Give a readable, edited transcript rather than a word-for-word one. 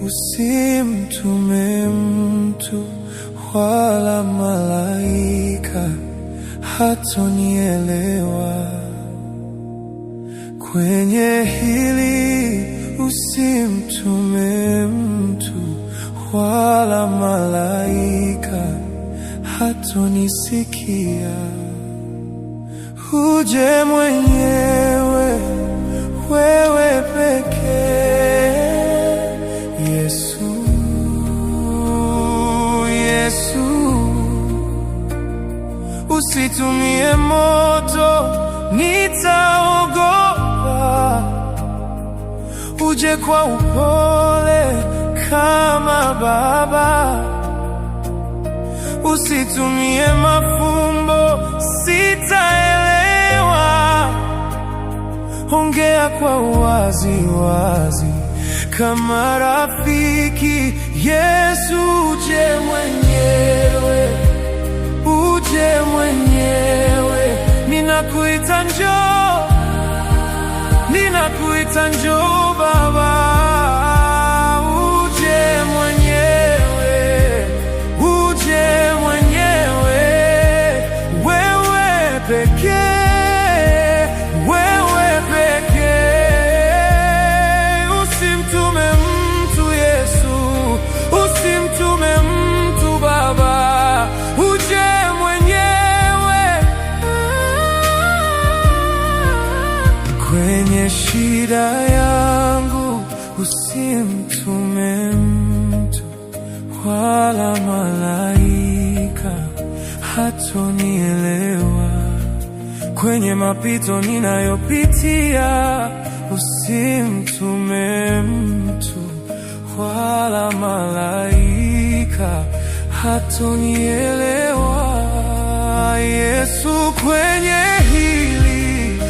Usimtume mtu wala malaika, hatonielewa kwenye hili. Usimtume mtu wala malaika, hatonisikia. Uje mwenyewe, wewe pekee, Yesu, Yesu. Usitumie moto, nitaogopa. Uje kwa upole kama Baba. Usitumie mafumbo, sitaelewa. Ongea kwa wazi wazi kama rafiki. Yesu, uje mwenyewe, uje mwenyewe. Ninakuita njoo, ninakuita njoo Baba. Uje mwenyewe, uje mwenyewe. Wewe pekee, wewe pekee. Usimtume mtu Yesu, usimtume mtu Baba. Uje mwenyewe. Kwenye shida yangu usimtume mtu wala malaika, hatonielewa. Kwenye mapito ninayopitia usimtume mtu wala malaika, hatonielewa. Yesu, kwenye hili